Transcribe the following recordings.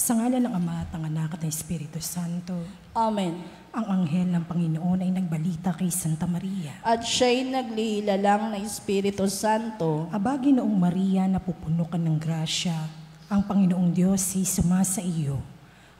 Sa ngalan ng Ama at ng Anak at ng Espiritu Santo. Amen. Ang anghel ng Panginoon ay nagbalita kay Santa Maria. At siya'y naglihilalang na Espiritu Santo. Aba, Ginoong Maria, napupuno ka ng grasya. Ang Panginoong Diyos ay sumasa iyo.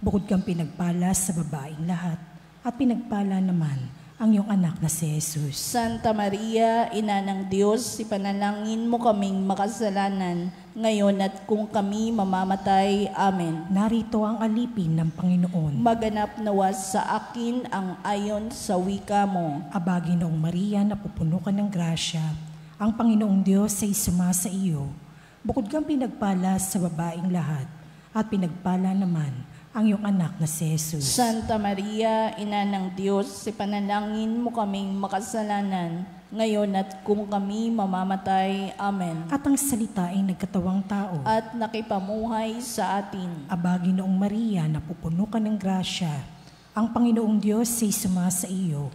Bukod kang pinagpala sa babaeng lahat, at pinagpala naman ang iyong anak na si Jesus. Santa Maria, Ina ng Diyos, ipanalangin mo kaming makasalanan, ngayon at kung kami mamamatay. Amen. Narito ang alipin ng Panginoon. Maganap nawa sa akin ang ayon sa wika mo. Aba, Ginoong Maria, napupuno ka ng grasya. Ang Panginoong Diyos ay sumasa iyo. Bukod kang pinagpala sa babaeng lahat, at pinagpala naman ang iyong anak na si Jesus. Santa Maria, Ina ng Diyos, ipanalangin mo kaming makasalanan, ngayon at kung kami mamamatay. Amen. At ang salita ay nagkatawang tao. At nakipamuhay sa atin. Aba, Ginoong Maria, napupuno ka ng grasya. Ang Panginoong Diyos ay sumasa iyo.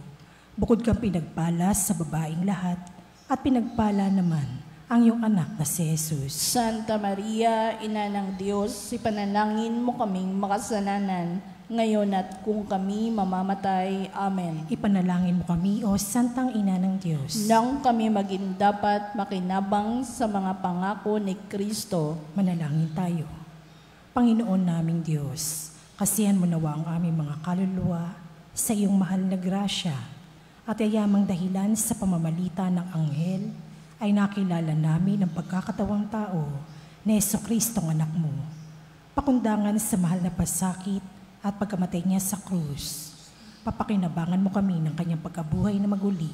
Bukod kang pinagpala sa babaeng lahat, at pinagpala naman ang iyong anak na si Jesus. Santa Maria, Ina ng Diyos, ipanalangin mo kaming makasalanan, ngayon at kung kami mamamatay. Amen. Ipanalangin mo kami, O Santang Ina ng Diyos. Nang kami maging dapat makinabang sa mga pangako ni Kristo. Manalangin tayo. Panginoon naming Diyos, kasihan mo nawa ang aming mga kaluluwa sa iyong mahal na grasya, at ayamang dahilan sa pamamalita ng anghel, ay nakilala namin ang pagkakatawang tao na Jesucristong anak mo. Pakundangan sa mahal na pasakit at pagkamatay niya sa krus, papakinabangan mo kami ng kanyang pagkabuhay na maguli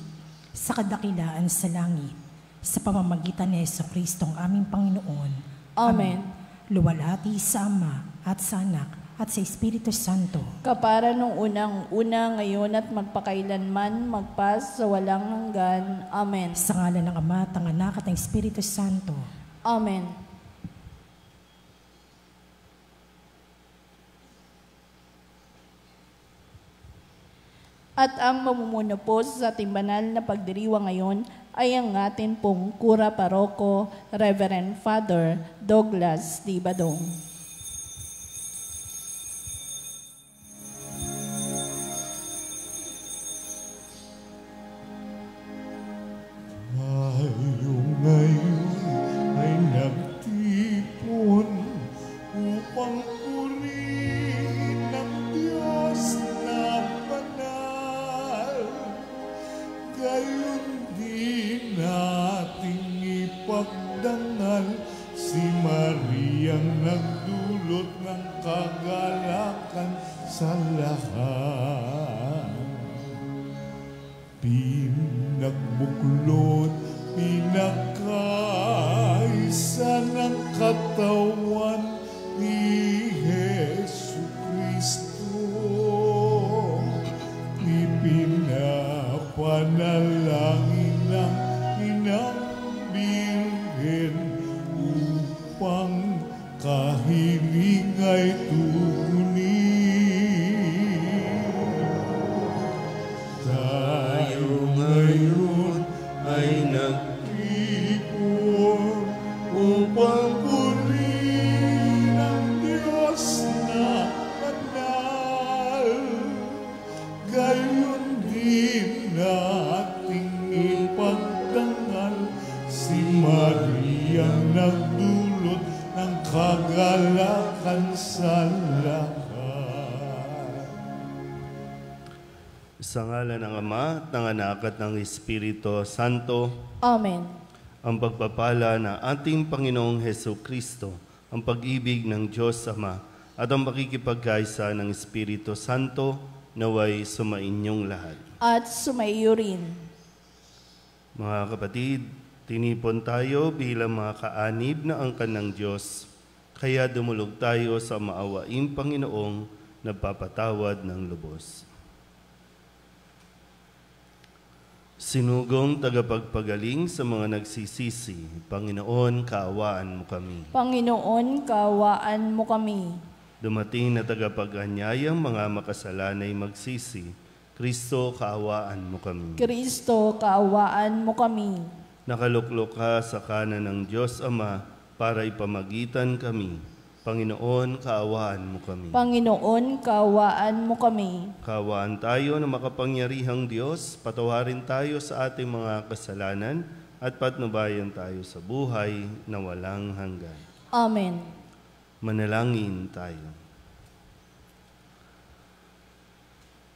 sa kadakilaan sa langit, sa pamamagitan ni Jesucristong aming Panginoon. Amen. Luwalhati sa Ama at sa Anak at sa Espiritu Santo. Kapara nung unang-una, ngayon at magpakailanman, magpas sa walang hanggan. Amen. Sa ngalan ng Ama at ng Anak at ng Espiritu Santo. Amen. At ang mamumuno po sa ating banal na pagdiriwang ngayon ay ang atin pong Kura Paroko, Reverend Father Douglas D. Badong. Ngayon ay nagtipon upang purihin ng Diyos na banal. Gayon din nating ipagdangal si Mariang nagdulot ng kagalakan sa lahat. Pinagbuklod, pinagkaisa ng katawan ni Jesucristo. Ipinapanalangin ng Inang Birhen upang kahiling ay tugunin. Tayo ngayon ay nagtipon upang purihin ang Diyos na banal. Gayon din nating ipagdangal si Maria nagdulot ng kagalakan sa lahat. Sa ngalan ng Ama, ng Anak at ng Espiritu Santo. Amen. Ang pagpapala ng ating Panginoong Jesucristo, ang pag-ibig ng Diyos Ama, at ang makikipagkaisa ng Espiritu Santo, naway sumainyong lahat. At sumaiyo rin. Mga kapatid, tinipon tayo bilang mga kaanib na angkan ng Diyos, kaya dumulog tayo sa maawaing Panginoong nagpapatawad ng lubos. Sinugong tagapagpagaling sa mga nagsisisi, Panginoon, kaawaan mo kami. Panginoon, kaawaan mo kami. Dumating na tagapag-anyayang mga makasalanay magsisi, Kristo, kaawaan mo kami. Kristo, kaawaan mo kami. Nakaluklok ka sa kanan ng Diyos Ama para ipamagitan kami. Panginoon, kaawaan mo kami. Panginoon, kaawaan mo kami. Kaawaan tayo na makapangyarihang Diyos, patawarin tayo sa ating mga kasalanan at patnubayan tayo sa buhay na walang hanggan. Amen. Manalangin tayo.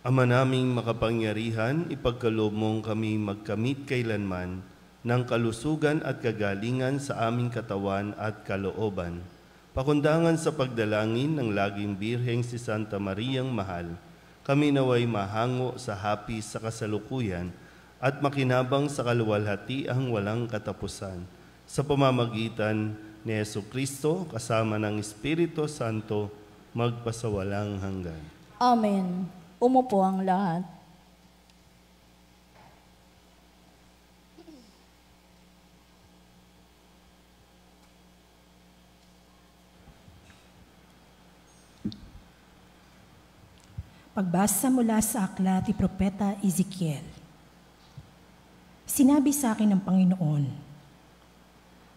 Ama naming makapangyarihan, ipagkaloob mong kami magkamit kailanman ng kalusugan at kagalingan sa aming katawan at kalooban. Pakundangan sa pagdalangin ng laging Birheng si Santa Mariang Mahal, kami naway mahango sa hapis sa kasalukuyan at makinabang sa kaluwalhatiang walang katapusan. Sa pamamagitan ni Jesucristo, kasama ng Espiritu Santo, magpasawalang hanggan. Amen. Umupo ang lahat. Pagbasa mula sa aklat ni Propeta Ezekiel. Sinabi sa akin ng Panginoon,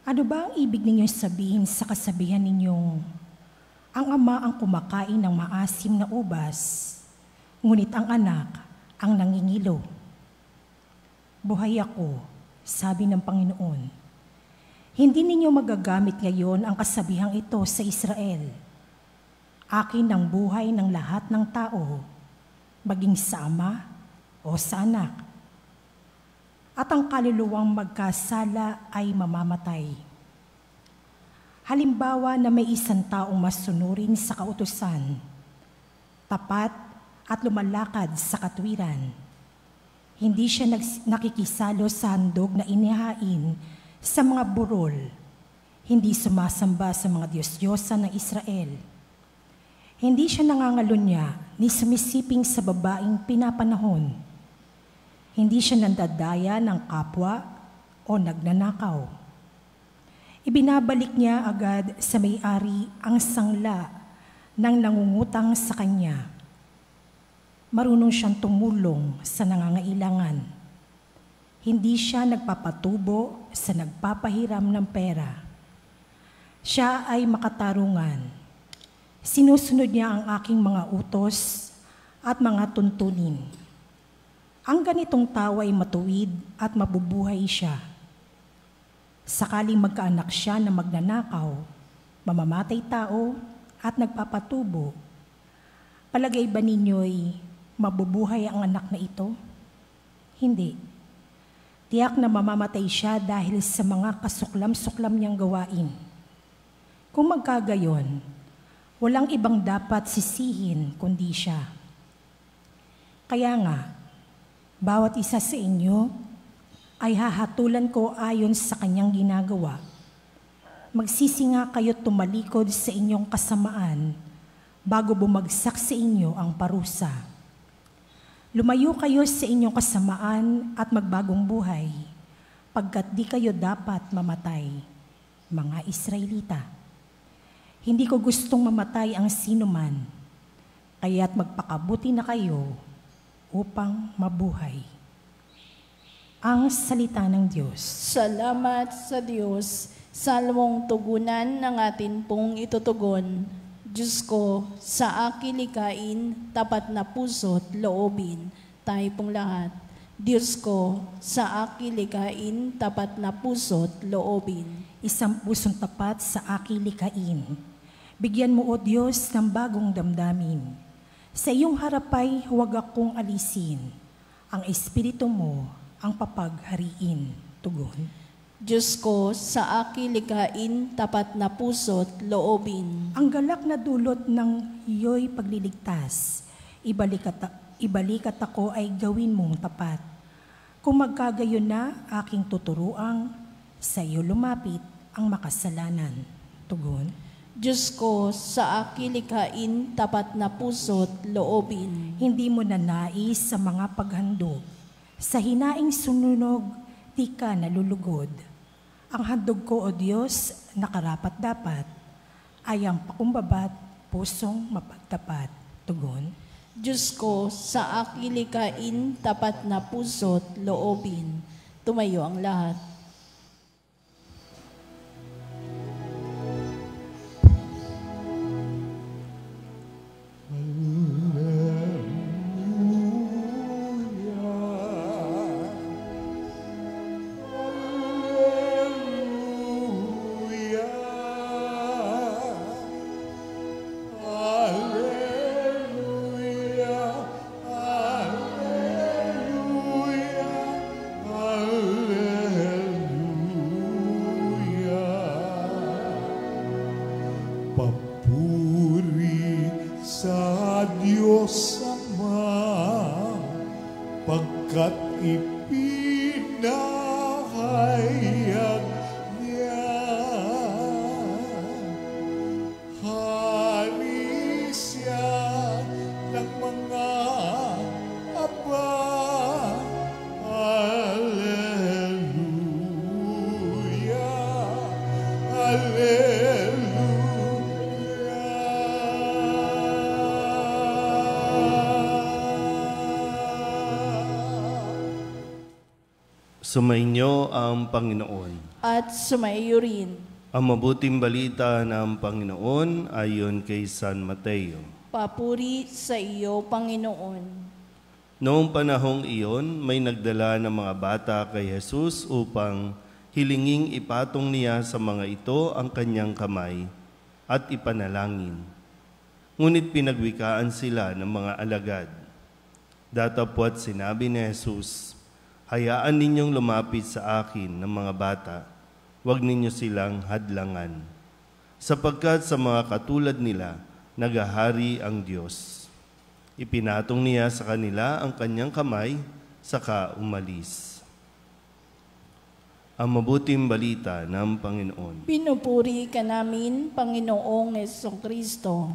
ano ba ang ibig ninyong sabihin sa kasabihan ninyong, ang ama ang kumakain ng maasim na ubas, ngunit ang anak ang nangingilo? Buhay ako, sabi ng Panginoon. Hindi ninyo magagamit ngayon ang kasabihang ito sa Israel. Akin ang buhay ng lahat ng tao, maging sa ama o sa anak. At ang kaluluwang magkasala ay mamamatay. Halimbawa na may isang taong masunurin sa kautusan, tapat at lumalakad sa katwiran. Hindi siya nakikisalo sa handog na inihain sa mga burol. Hindi sumasamba sa mga Diyos-Diyosan ng Israel. Hindi siya nangangalunya ni sumisiping sa babaeng pinapanahon. Hindi siya nandadaya ng kapwa o nagnanakaw. Ibinabalik niya agad sa may-ari ang sangla ng nangungutang sa kanya. Marunong siyang tumulong sa nangangailangan. Hindi siya nagpapatubo sa nagpapahiram ng pera. Siya ay makatarungan. Sinusunod niya ang aking mga utos at mga tuntunin. Ang ganitong tao ay matuwid at mabubuhay siya. Sakaling magkaanak siya na magnanakaw, mamamatay tao at nagpapatubo, palagay ba ninyo'y mabubuhay ang anak na ito? Hindi. Tiyak na mamamatay siya dahil sa mga kasuklam-suklam niyang gawain. Kung magkagayon, walang ibang dapat sisihin kundi siya. Kaya nga, bawat isa sa inyo ay hahatulan ko ayon sa kanyang ginagawa. Magsisi nga kayo't tumalikod sa inyong kasamaan bago bumagsak sa inyo ang parusa. Lumayo kayo sa inyong kasamaan at magbagong buhay, pagkat di kayo dapat mamatay, mga Israelita. Hindi ko gustong mamatay ang sinuman, kaya't magpakabuti na kayo upang mabuhay. Ang salita ng Diyos. Salamat sa Diyos. Salmong tugunan ng atin pong itutugon. Diyos ko, sa akin likain, tapat na puso't loobin. Tayo pong lahat. Diyos ko, sa akin likain, tapat na puso't loobin. Isang pusong tapat sa akin likain. Bigyan mo, O Diyos, ng bagong damdamin. Sa iyong harapay, huwag akong alisin. Ang Espiritu mo ang papaghariin. Tugon. Diyos ko, sa akin likain, tapat na puso't loobin. Ang galak na dulot ng iyo'y pagliligtas, ibalikat ako ay gawin mong tapat. Kung magkagayon na aking tuturuang, sa iyo lumapit ang makasalanan. Tugon. Diyos ko, sa akin likain, tapat na puso't loobin. Hindi mo nanais sa mga paghandog. Sa hinaing sununog, di ka nalulugod. Ang handog ko, O Diyos, na karapat-dapat, ay ang pakumbabat, pusong mapagtapat. Tugon. Diyos ko, sa akin likain, tapat na puso't loobin. Tumayo ang lahat. Papuri sa Diyos Ama, pagkat ipinahayag niya. Hari siya ng mga aba. Alleluia. Sumainyo ang Panginoon. At sumaiyo rin. Ang mabuting balita ng Panginoon ayon kay San Mateo. Papuri sa iyo, Panginoon. Noong panahong iyon, may nagdala ng mga bata kay Jesus upang hilinging ipatong niya sa mga ito ang kanyang kamay at ipanalangin. Ngunit pinagwikaan sila ng mga alagad. Datapwat sinabi ni Jesus, "Hayaan ninyong lumapit sa akin ng mga bata, huwag ninyo silang hadlangan. Sapagkat sa mga katulad nila, nagahari ang Diyos." Ipinatong niya sa kanila ang kanyang kamay, saka umalis. Ang mabuting balita ng Panginoon. Pinupuri ka namin, Panginoong Jesucristo.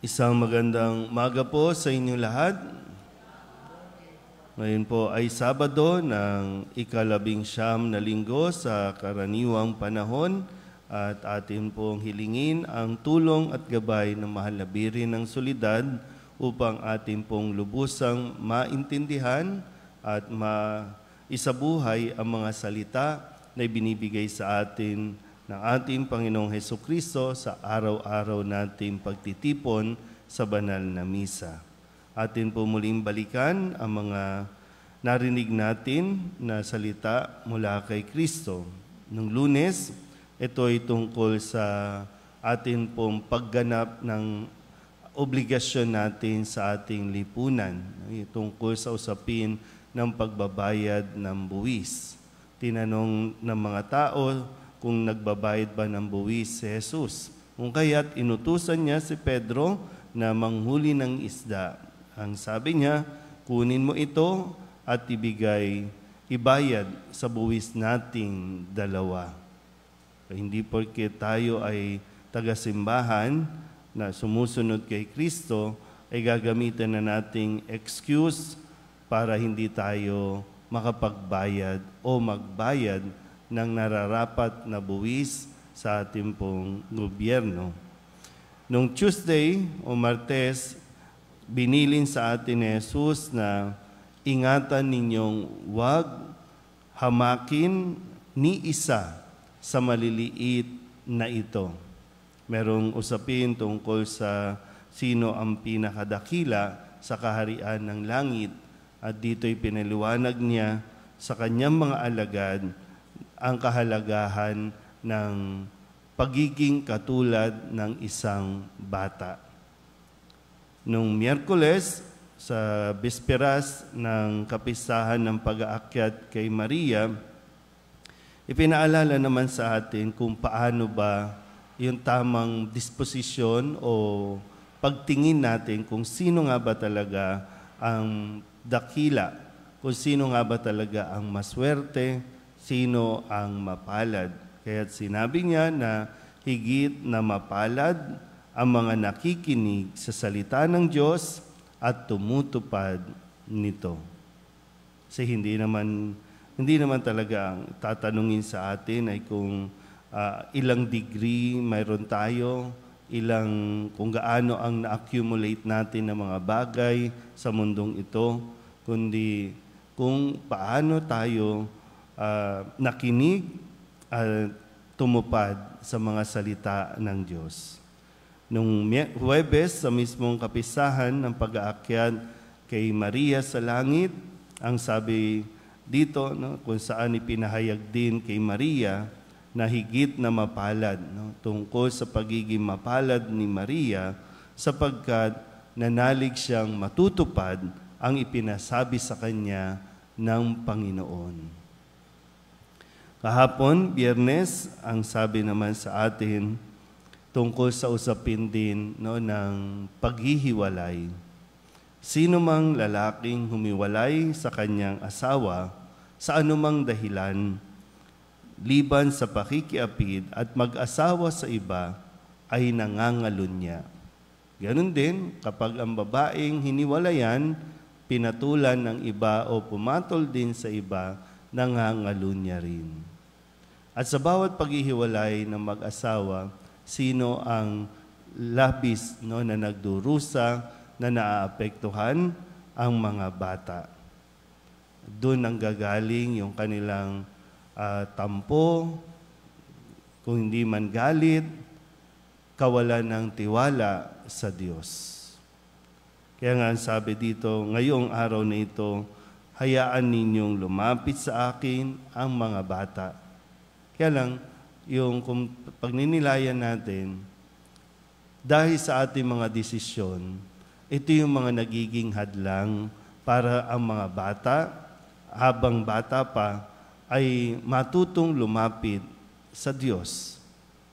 Isang magandang umaga po sa inyong lahat. Ngayon po ay Sabado ng ika-19 na linggo sa karaniwang panahon at atin pong hilingin ang tulong at gabay ng mahal na Birhen ng Solidad upang atin pong lubusang maintindihan at maisabuhay ang mga salita na ibinibigay sa atin ng ating Panginoong Hesukristo sa araw-araw nating pagtitipon sa banal na misa. Atin po muling balikan ang mga narinig natin na salita mula kay Kristo. Nung Lunes, ito ay tungkol sa atin pong pagganap ng obligasyon natin sa ating lipunan. Tungkol sa usapin ng pagbabayad ng buwis. Tinanong ng mga tao kung nagbabayad ba ng buwis si Jesus. Kung kaya't inutusan niya si Pedro na manghuli ng isda. Ang sabi niya, kunin mo ito at ibayad sa buwis nating dalawa. Hindi porke tayo ay taga-simbahan na sumusunod kay Kristo, ay gagamitan na nating excuse para hindi tayo makapagbayad o magbayad ng nararapat na buwis sa ating pong gobyerno. Nung Tuesday o Martes, binilin sa atin ni Jesus na ingatan ninyong huwag hamakin ni isa sa maliliit na ito. Merong usapin tungkol sa sino ang pinakadakila sa kaharian ng langit at dito'y pinaliwanag niya sa kanyang mga alagad ang kahalagahan ng pagiging katulad ng isang bata. Nung Miyerkules, sa bisperas ng kapistahan ng pag-aakyat kay Maria, ipinaalala naman sa atin kung paano ba yung tamang disposisyon o pagtingin natin kung sino nga ba talaga ang dakila, kung sino nga ba talaga ang maswerte, sino ang mapalad. Kaya't sinabi niya na higit na mapalad ang mga nakikinig sa salita ng Diyos at tumutupad nito. Kasi hindi naman talaga ang tatanungin sa atin ay kung ilang degree mayroon tayo, kung gaano ang na-accumulate natin ng mga bagay sa mundong ito, kundi kung paano tayo nakinig at tumupad sa mga salita ng Diyos. Nung Huwebes, sa mismong kapisahan ng pag-aakyat kay Maria sa langit, ang sabi dito, kung saan ipinahayag din kay Maria na higit na mapalad, tungkol sa pagiging mapalad ni Maria sapagkat nanalig siyang matutupad ang ipinasabi sa kanya ng Panginoon. Kahapon, Biyernes, ang sabi naman sa atin, tungkol sa usapin din no, ng paghihiwalay. Sino mang lalaking humiwalay sa kanyang asawa sa anumang dahilan, liban sa pakikiapid at mag-asawa sa iba, ay nangangalunya. Ganon din kapag ang babaeng hiniwalayan, pinatulan ng iba o pumatol din sa iba, nangangalunya rin. At sa bawat paghihiwalay ng mag-asawa, sino ang labis no, na nagdurusa, na naaapektuhan? Ang mga bata. Doon ang gagaling yung kanilang tampo, kung hindi man galit, kawalan ng tiwala sa Diyos. Kaya nga sabi dito, ngayong araw na ito, hayaan ninyong lumapit sa akin ang mga bata. Kaya lang, yung kung pagninilayan natin, dahil sa ating mga desisyon, ito yung mga nagiging hadlang para ang mga bata, habang bata pa, ay matutong lumapit sa Diyos.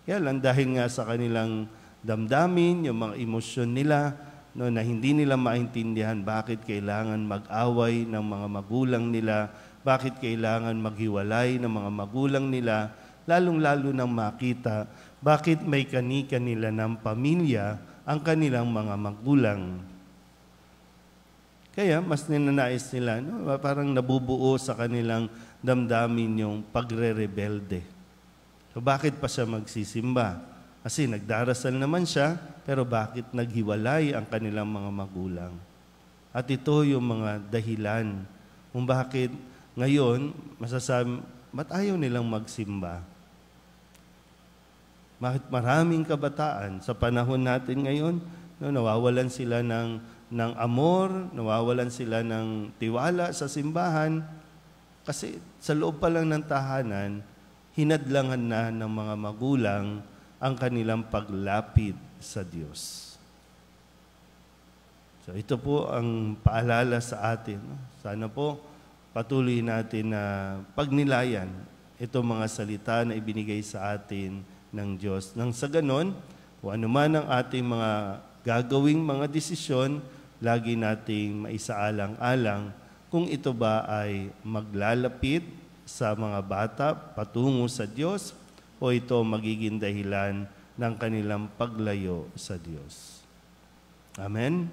Kaya lang dahil nga sa kanilang damdamin, yung mga emosyon nila, no, na hindi nila maintindihan bakit kailangan mag-away ng mga magulang nila, bakit kailangan maghiwalay ng mga magulang nila, lalong-lalo nang makita bakit may kani-kanila ng pamilya ang kanilang mga magulang. Kaya mas ninanais nila, no, parang nabubuo sa kanilang damdamin yung pagre-rebelde. So bakit pa siya magsisimba? Kasi nagdarasal naman siya, pero bakit naghiwalay ang kanilang mga magulang? At ito yung mga dahilan kung bakit ngayon masasabi, ba't ayaw nilang magsimba? Bakit maraming kabataan sa panahon natin ngayon, no, nawawalan sila ng amor, nawawalan sila ng tiwala sa simbahan, kasi sa loob pa lang ng tahanan, hinadlangan na ng mga magulang ang kanilang paglapit sa Diyos. So ito po ang paalala sa atin. Sana po patuloy natin na pagnilayan itong mga salita na ibinigay sa atin ng Diyos. Nang sa ganon, kung ano man ang ating mga gagawing mga desisyon, lagi nating maisaalang-alang kung ito ba ay maglalapit sa mga bata patungo sa Diyos o ito magiging dahilan ng kanilang paglayo sa Diyos. Amen?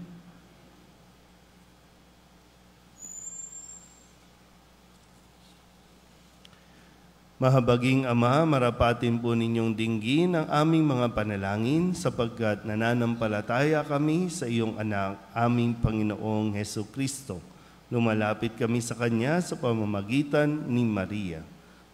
Mahabaging Ama, marapatin po ninyong dinggin ang aming mga panalangin sapagkat nananampalataya kami sa iyong anak, aming Panginoong Hesukristo. Lumalapit kami sa Kanya sa pamamagitan ni Maria.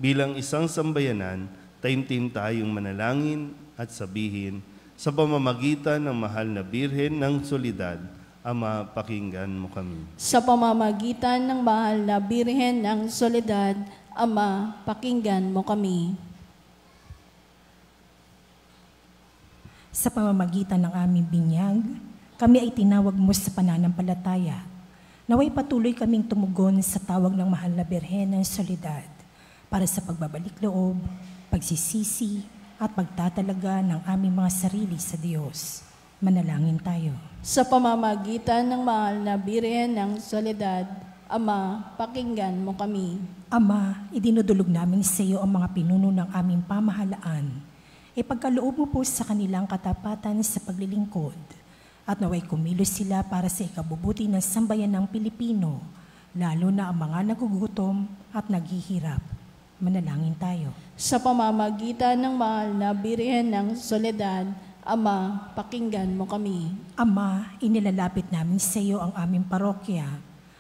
Bilang isang sambayanan, taimtim tayong manalangin at sabihin, sa pamamagitan ng mahal na Birhen ng Soledad, Ama, pakinggan mo kami. Sa pamamagitan ng mahal na Birhen ng Soledad, Ama, pakinggan mo kami. Sa pamamagitan ng aming binyag, kami ay tinawag mo sa pananampalataya. Naway patuloy kaming tumugon sa tawag ng mahal na Birhen ng Soledad para sa pagbabalik loob, pagsisisi, at pagtatalaga ng aming mga sarili sa Diyos. Manalangin tayo. Sa pamamagitan ng mahal na Birhen ng Soledad, Ama, pakinggan mo kami. Ama, idinudulog namin sa iyo ang mga pinuno ng aming pamahalaan. Ipagkaloob mo po sa kanilang katapatan sa paglilingkod at naway kumilos sila para sa ikabubuti ng sambayan ng Pilipino, lalo na ang mga nagugutom at naghihirap. Manalangin tayo. Sa pamamagitan ng mahal na Birhen ng Soledad, Ama, pakinggan mo kami. Ama, inilalapit namin sa iyo ang aming parokya,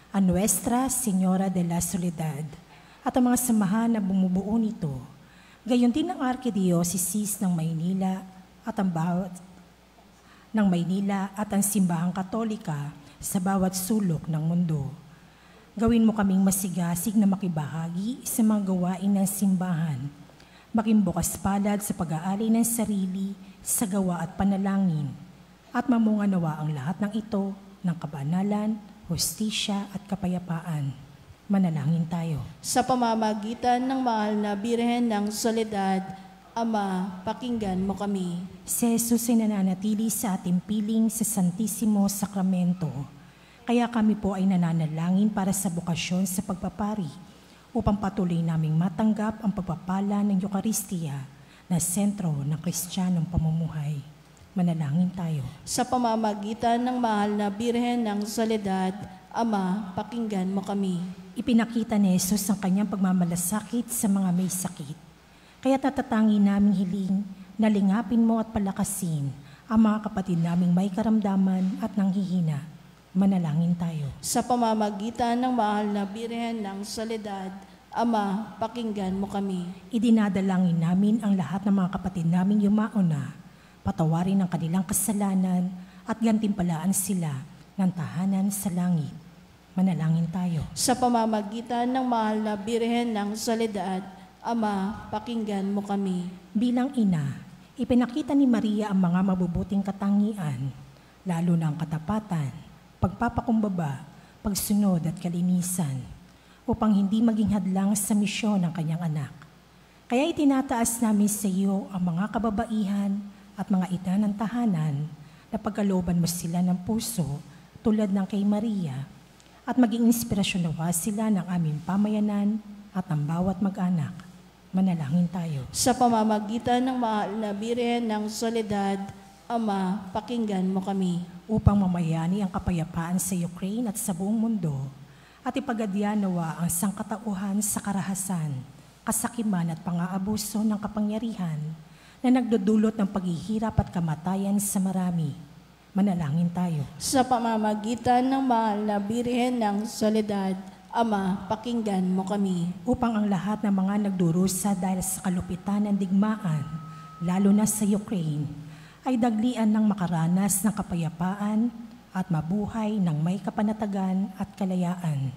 a Nuestra Señora de la Soledad, at ang mga samahan na bumubuo nito. Gayon din ang Arkidiocese ng Maynila at ang Simbahang Katolika sa bawat sulok ng mundo. Gawin mo kaming masigasig na makibahagi sa mga gawain ng simbahan, maging bukas palad sa pag-aali ng sarili, sa gawa at panalangin, at mamunga nawa ang lahat ng ito ng kabanalan, hustisya at kapayapaan. Manalangin tayo. Sa pamamagitan ng mahal na Birhen ng Soledad, Ama, pakinggan mo kami. Si Jesus ay nananatili sa ating piling sa Santissimo Sacramento. Kaya kami po ay nananalangin para sa bukasyon sa pagpapari upang patuloy naming matanggap ang pagpapala ng Eucharistia na sentro ng Kristiyanong pamumuhay. Manalangin tayo. Sa pamamagitan ng mahal na Birhen ng Soledad, Ama, pakinggan mo kami. Ipinakita ni Jesus ang kanyang pagmamalasakit sa mga may sakit. Kaya natatangi naming hiling na lingapin mo at palakasin ang mga kapatid naming may karamdaman at nanghihina. Manalangin tayo. Sa pamamagitan ng mahal na Birhen ng Soledad, Ama, pakinggan mo kami. Idinadalangin namin ang lahat ng mga kapatid naming yumauna, patawarin ang kanilang kasalanan at gantimpalaan sila ng tahanan sa langit. Manalangin tayo. Sa pamamagitan ng mahal na Birhen ng Soledad, Ama, pakinggan mo kami. Bilang ina, ipinakita ni Maria ang mga mabubuting katangian, lalo na ang katapatan, pagpapakumbaba, pagsunod at kalinisan, upang hindi maging hadlang sa misyon ng kanyang anak. Kaya itinataas namin sa iyo ang mga kababaihan at mga ina ng tahanan na pagkalooban mo sila ng puso tulad ng kay Maria at maging inspirasyon nawa sila ng aming pamayanan at ang bawat mag-anak. Manalangin tayo. Sa pamamagitan ng mahal na Birhen ng Soledad, Ama, pakinggan mo kami. Upang mamayani ang kapayapaan sa Ukraine at sa buong mundo at ipagadya nawa ang sangkatauhan sa karahasan, kasakiman at pang-aabuso ng kapangyarihan na nagdudulot ng paghihirap at kamatayan sa marami. Manalangin tayo. Sa pamamagitan ng mahal na Birhen ng Soledad, Ama, pakinggan mo kami. Upang ang lahat ng mga nagdurusa dahil sa kalupitan ng digmaan, lalo na sa Ukraine, ay daglian ng makaranas ng kapayapaan at mabuhay ng may kapanatagan at kalayaan.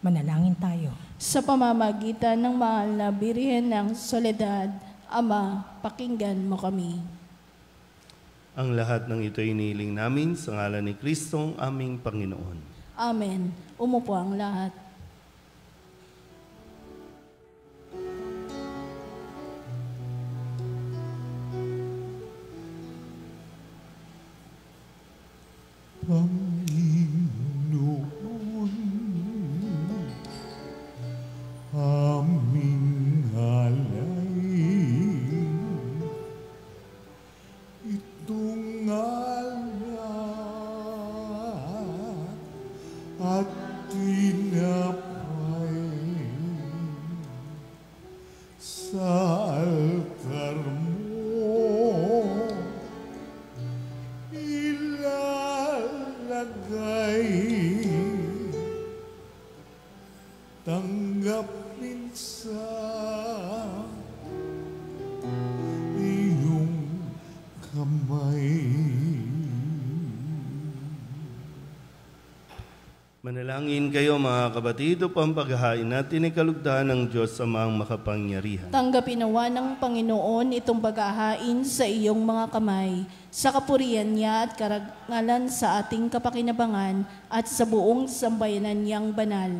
Manalangin tayo. Sa pamamagitan ng mahal na Birhen ng Soledad, Ama, pakinggan mo kami. Ang lahat ng ito iniling namin sa ngalan ni Kristong aming Panginoon. Amen. Umupo ang lahat. Panginoon, aming alay, itong alak at tinapay sa altar mo. Tanggapin sa iyong kamay. Manalangin kayo mga kapatid upang paghahain natin ay kalugdan ng Diyos Amang makapangyarihan. Tanggapin nawa ng Panginoon itong paghahain sa iyong mga kamay, sa kapurihan niya at karangalan sa ating kapakinabangan at sa buong sambayanan niyang banal.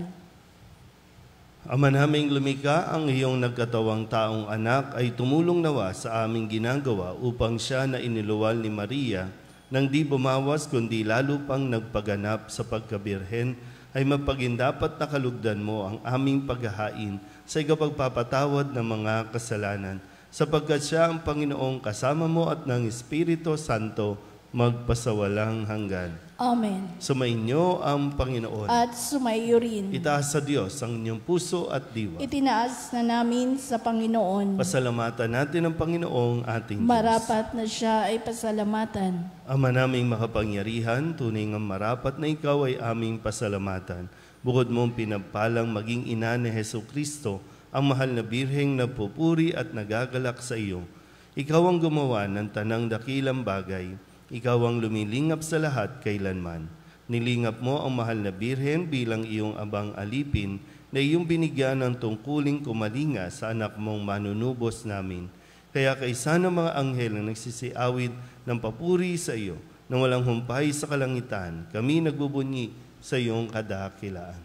Ama naming lumikha, ang iyong nagkatawang taong anak ay tumulong nawa sa aming ginagawa upang siya na iniluwal ni Maria nang di bumawas kundi lalo pang nagpaganap sa pagkabirhen ay mapagindapat na kalugdan mo ang aming paghahain sa ikapagpapatawad ng mga kasalanan sapagkat siya ang Panginoong kasama mo at ng Espiritu Santo magpasawalang hanggan. Amen. Sumainyo ang Panginoon. At sumaiyo rin. Itaas sa Diyos ang inyong puso at diwa. Itinaas na namin sa Panginoon. Pasalamatan natin ang Panginoong ating Diyos. Marapat na siya ay pasalamatan. Ama naming makapangyarihan, tunay nga marapat na ikaw ay aming pasalamatan. Bukod mong pinagpalang maging ina ni Jesucristo, ang mahal na birheng nagpupuri at nagagalak sa iyo. Ikaw ang gumawa ng tanang dakilang bagay. Ikaw ang lumilingap sa lahat kailanman. Nilingap mo ang mahal na birhen bilang iyong abang alipin na iyong binigyan ng tungkuling kumalinga sa anak mong manunubos namin. Kaya kaisa ng mga anghel na nagsisiawid ng papuri sa iyo, nang walang humpay sa kalangitan, kami nagbubunyi sa iyong kadakilaan.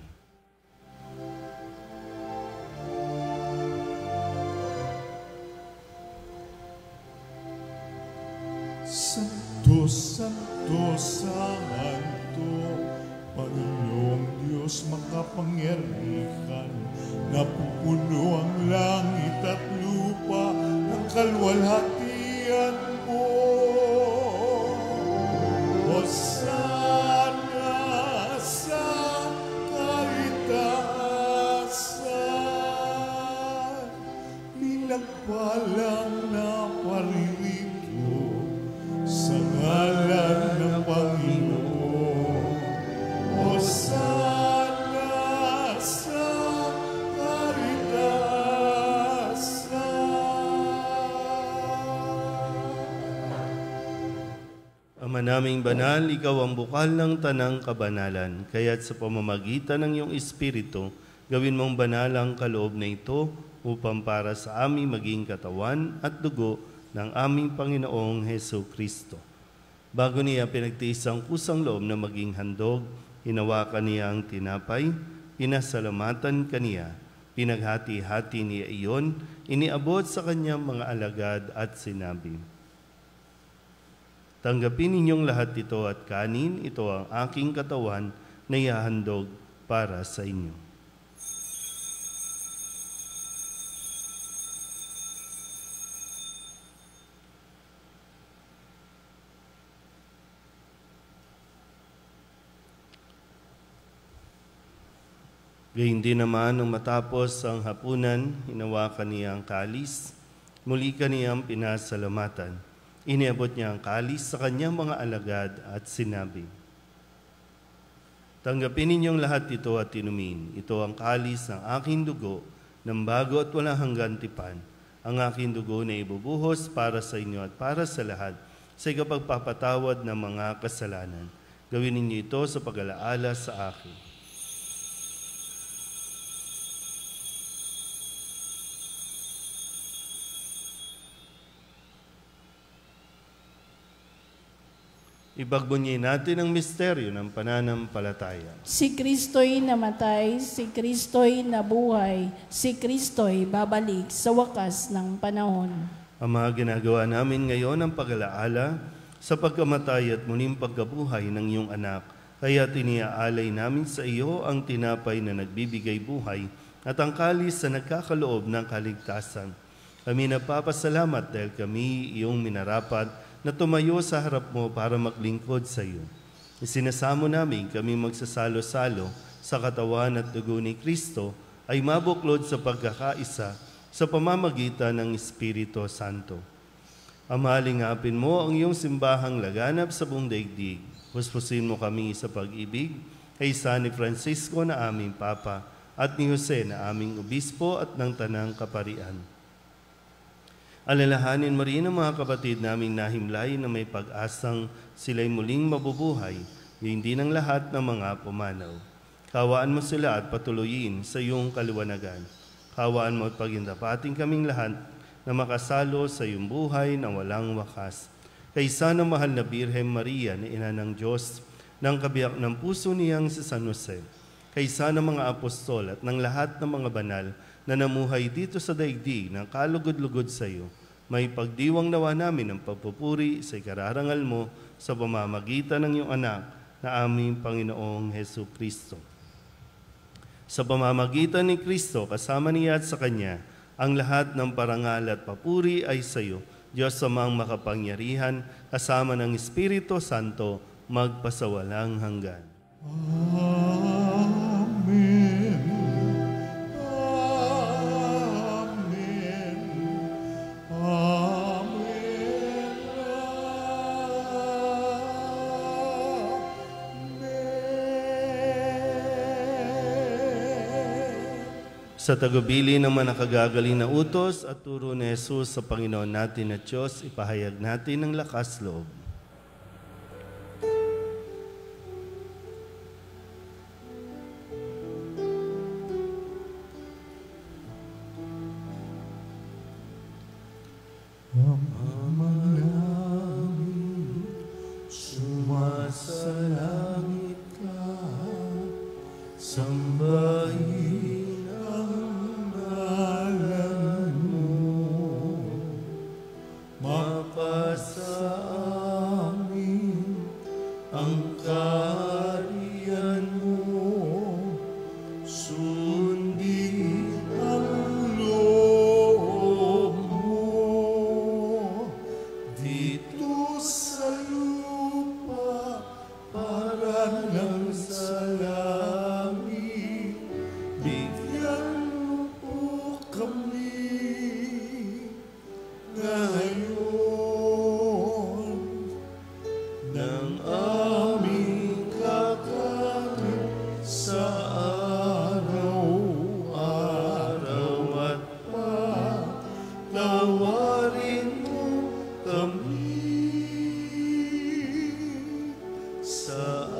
Santo, Santo, Santo, Panginoong Diyos makapangyarihan, napupuno ang langit at lupa ng kalwalhatian mo. Hosana sa kaitaasan, pinagpalang na paririto sa ngalan ng Panginoon. Hosana sa kaitaasan. Ama naming banal, ikaw ang bukal ng tanang kabanalan, kaya't sa pamamagitan ng iyong Espiritu, gawin mong banal ang kaloob na ito upang para sa aming maging katawan at dugo ng aming Panginoong Hesu Kristo. Bago niya pinagtiis ang kusang loob na maging handog, hinawakan niya ang tinapay, pinasalamatan kaniya, pinaghati-hati niya iyon, iniabot sa kanyang mga alagad at sinabi, "Tanggapin ninyong lahat ito at kanin, ito ang aking katawan na ihahandog para sa inyo." Gayun din naman nung matapos ang hapunan, hinawakan niya ang kalis, muli kaniyang pinasalamatan. Iniabot niya ang kalis sa kanyang mga alagad at sinabi, "Tanggapin ninyong lahat ito at inumin. Ito ang kalis ng aking dugo, ng bago at walang hanggan tipan. Ang aking dugo na ibubuhos para sa inyo at para sa lahat sa ikapagpapatawad ng mga kasalanan. Gawin ninyo ito sa pag-alaala sa akin." Ipagbunyi natin ang misteryo ng pananampalataya. Si Kristo'y namatay, si Kristo'y nabuhay, si Kristo'y babalik sa wakas ng panahon. Ama, ginagawa namin ngayon ang pag-alaala sa pagkamatay at muling pagkabuhay ng iyong anak. Kaya tiniaalay namin sa iyo ang tinapay na nagbibigay buhay at ang kalis na nagkakaloob ng kaligtasan. Kami nagpapasalamat dahil kami iyong minarapat na tumayo sa harap mo para maglingkod sa iyo. Isinasamo namin kami magsasalo-salo sa katawan at dugo ni Kristo ay mabuklod sa pagkakaisa sa pamamagitan ng Espiritu Santo. Ama, lingapin mo ang iyong simbahang laganap sa buong daigdig. Puspusin mo kami sa pag-ibig kay San Francisco na aming Papa at ni Jose na aming Obispo at ng Tanang Kaparian. Alalahanin mo rin ang mga kapatid naming nahimlay na may pag-asang sila'y muling mabubuhay, hindi ng lahat ng mga pumanaw. Kawaan mo sila at patuloyin sa iyong kaliwanagan. Kawaan mo at pagindapating kaming lahat na makasalo sa iyong buhay na walang wakas. Kaysa ng mahal na Birhen Maria na Ina ng Diyos, ng kabiyak ng puso niyang si San Jose, kaysa ng mga apostol at ng lahat ng mga banal na namuhay dito sa daigdig ng kalugod-lugod sa iyo, may pagdiwang nawa namin ang pagpupuri sa ikararangal mo sa pamamagitan ng iyong anak na aming Panginoong Hesu Kristo. Sa pamamagitan ni Kristo, kasama niya at sa Kanya, ang lahat ng parangal at papuri ay sa iyo, Diyos amang makapangyarihan, kasama ng Espiritu Santo, magpasawalang hanggan. Amen. Sa tagubili ng mga nakagagaling na utos at turo ni Jesus sa Panginoon natin at Diyos, ipahayag natin ng lakas loob. Ama namin, sumasalangit ka, sambahin ang ngalan mo, mapasa tawarin mo kami sa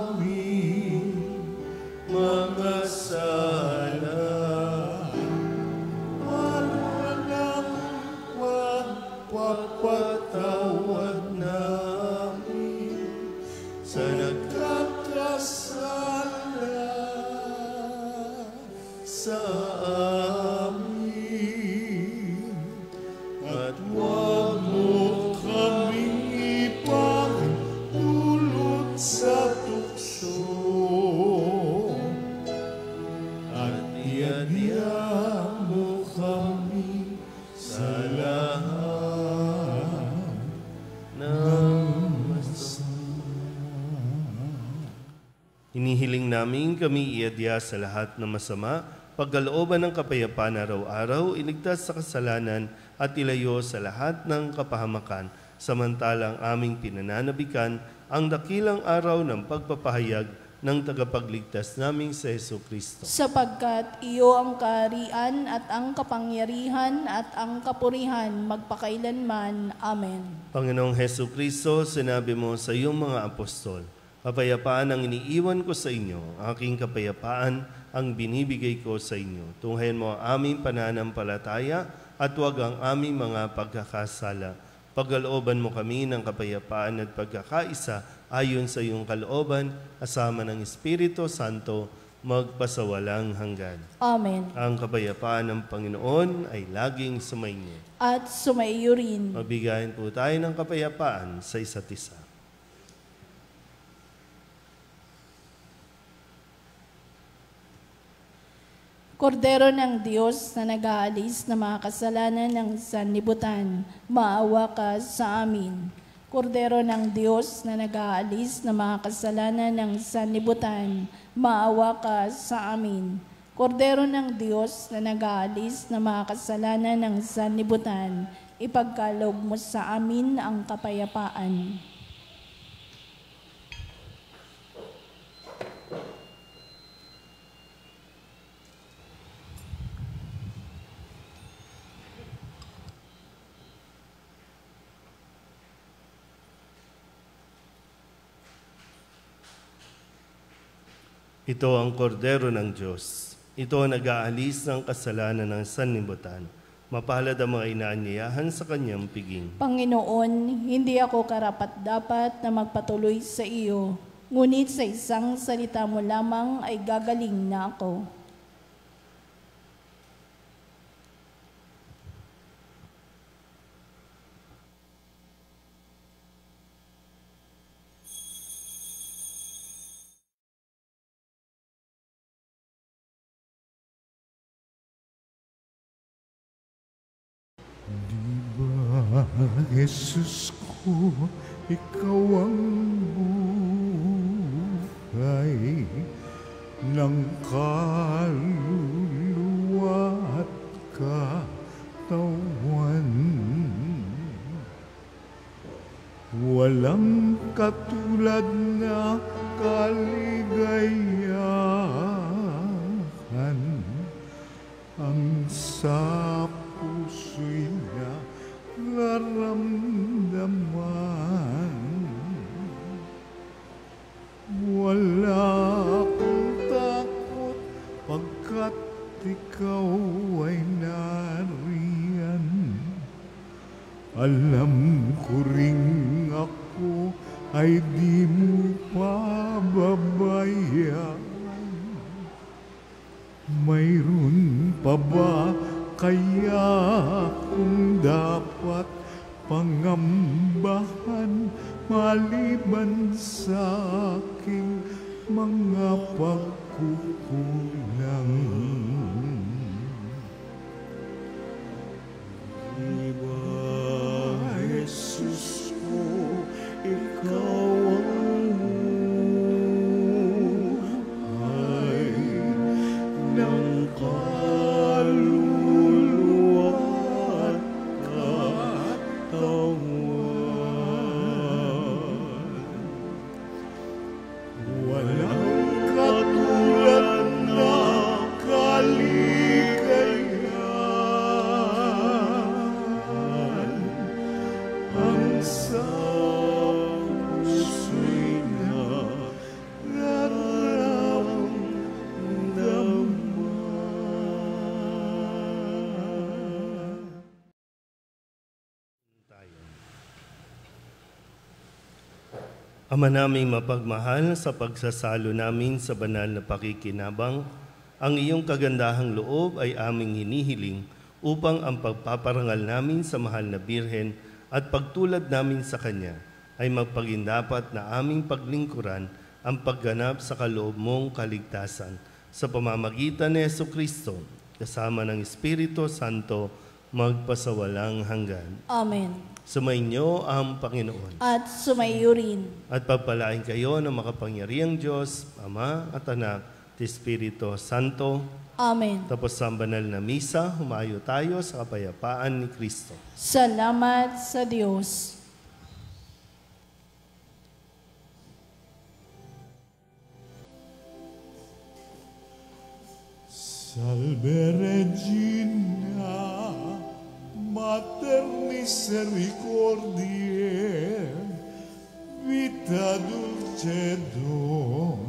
aming mga sala. Walang pagpapatawad namin sa nagkakasala sa amin, at huwag mo kaming ipagdulot sa tukso, at iadya mo kami sa lahat ng masama. Hinihiling namin kami iadya sa lahat ng masama, pagkalooban ng kapayapaan araw-araw, iligtas sa kasalanan at ilayo sa lahat ng kapahamakan, samantalang aming pinananabikan ang dakilang araw ng pagpapahayag ng tagapagligtas naming sa Jesucristo. Sapagkat iyo ang kaharian at ang kapangyarihan at ang kapurihan magpakailanman. Amen. Panginoong Jesucristo, sinabi mo sa iyong mga apostol, kapayapaan ang iniiwan ko sa inyo, aking kapayapaan ang binibigay ko sa inyo. Tunghayan mo ang aming pananampalataya at huwag ang aming mga pagkakasala. Pagkalooban mo kami ng kapayapaan at pagkakaisa ayon sa iyong kalooban, kasama ng Espiritu Santo, magpasawalang hanggan. Amen. Ang kapayapaan ng Panginoon ay laging sumainyo. At sumaiyo rin. Mabigayin po tayo ng kapayapaan sa isa't isa. Kordero ng Diyos na nag-aalis na mga kasalanan ng sanlibutan, maawa ka sa amin. Kordero ng Diyos na nag-aalis na mga kasalanan ng sanlibutan, maawa ka sa amin. Kordero ng Diyos na nag-aalis na mga kasalanan ng sanlibutan, ipagkaloob mo sa amin ang kapayapaan. Ito ang kordero ng Diyos. Ito ang nag-aalis ng kasalanan ng sanlibutan. Mapalad ang mga inaanyayahan sa kanyang piging. Panginoon, hindi ako karapat-dapat na magpatuloy sa iyo, ngunit sa isang salita mo lamang ay gagaling na ako. Jesus ko, ikaw ang buhay ng kaluluwa at katawan. Walang katulad na kaligayahan ang sa puso'y naramdaman. Wala akong takot pagkat ikaw ay nariyan. Alam ko ring ako ay di mo pababayaan. Mayroon pa ba kaya kung dapat pangambahan maliban sa aking mga pagkukulang? Diba, Jesus ko, ikaw ang buhay ng kaluluwa at katawan. Walang katulad na kaluluwa sa puso'y nararamdaman. Ama naming mapagmahal, sa pagsasalo namin sa banal na pakikinabang, ang iyong kagandahang loob ay aming hinihiling upang ang pagpaparangal namin sa mahal na Birhen at pagtulad namin sa Kanya ay magpagindapat na aming paglingkuran ang pagganap sa kaloob mong kaligtasan sa pamamagitan ni Jesucristo, kasama ng Espiritu Santo, magpasawalang hanggan. Amen. Sumainyo ang Panginoon. At sumayo rin. At pagpalain kayo ng makapangyarihang Diyos, Ama at Anak, at Espiritu Santo. Amen. Tapos sa banal na misa, humayo tayo sa kapayapaan ni Kristo. Salamat sa Diyos. Salve Regina, Mater misericordiae, vita dulcedo,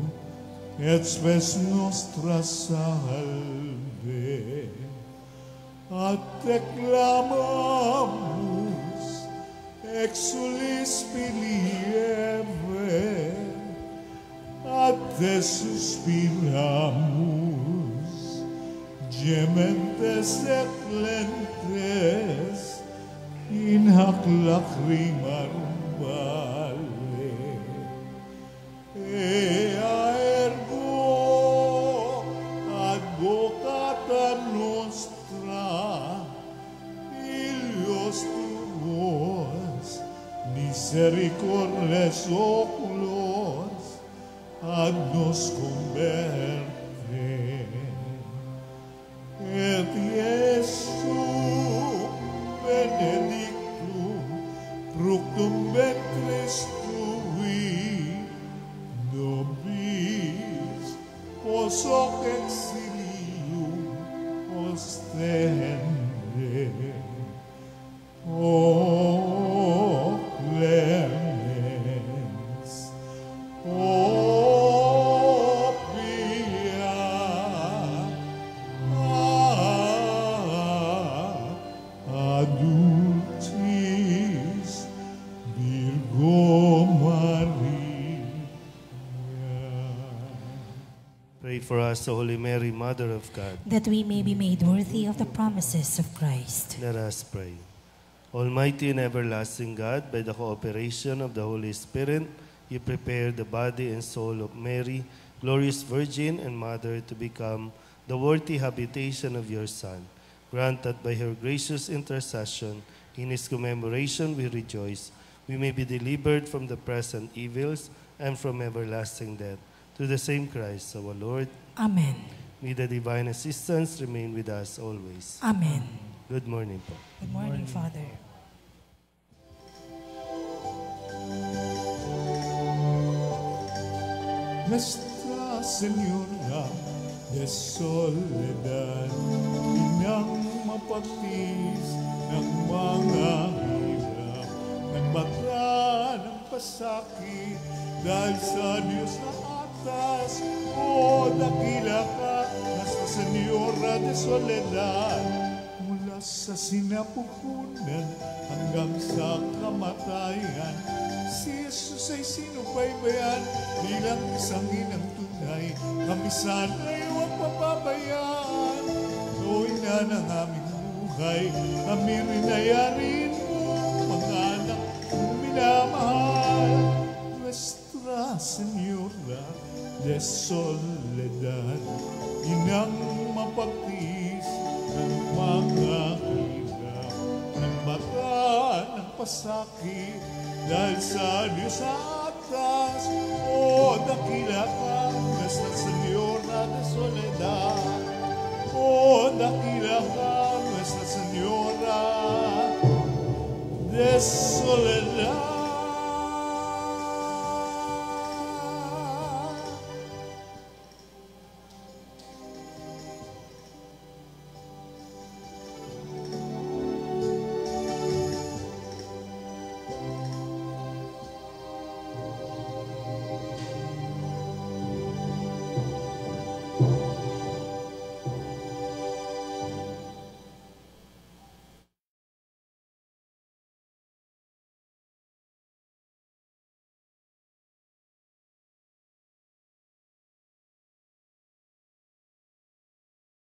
et spes nostra salve. Ad te clamamus, exulis pilieve, ad te suspiramus, gementes et lentes, in hac lacrimarum vale. Ea ergo advocata nostra, ilios tuos, misericordes oculos, ad nos converte. Et Iesu benedictum fructum ventris tui, nobis pos hoc exilium ostende. O clemens, o pia, adultis Virgo Maria. Pray for us, O Holy Mary, Mother of God. that we may be made worthy of the promises of Christ. Let us pray. Almighty and everlasting God, by the cooperation of the Holy Spirit, you prepare the body and soul of Mary, glorious Virgin and Mother, to become the worthy habitation of your Son. Grant that by her gracious intercession, in his commemoration we rejoice, we may be delivered from the present evils and from everlasting death. Through the same Christ, our Lord. Amen. May the divine assistance remain with us always. Amen. Good morning po. Good morning, Father. Nuestra Señora de Soledad, inang mapagtis ng mga hirap, nagbata ng pasakit dahil sa Diyos na atas. O dakila ka, Nuestra Señora de Soledad, mula sa sinapupunan hanggang sa kamatayan. Si Jesus ay sinubaybayan bilang isang inang tunay. Kami sana'y huwag papabayaan. Ikaw na ng aming buhay. Kami rin ay arin mo, mga anak kong minamahal. Nuestra Señora de Soledad, inang mapagtis ng mga hirap, ng mata ng pasakit, dahil sa Diyos sa atas. O dakila ka, Nuestra Señora de Soledad. O dakila ka, Nuestra Señora de Soledad.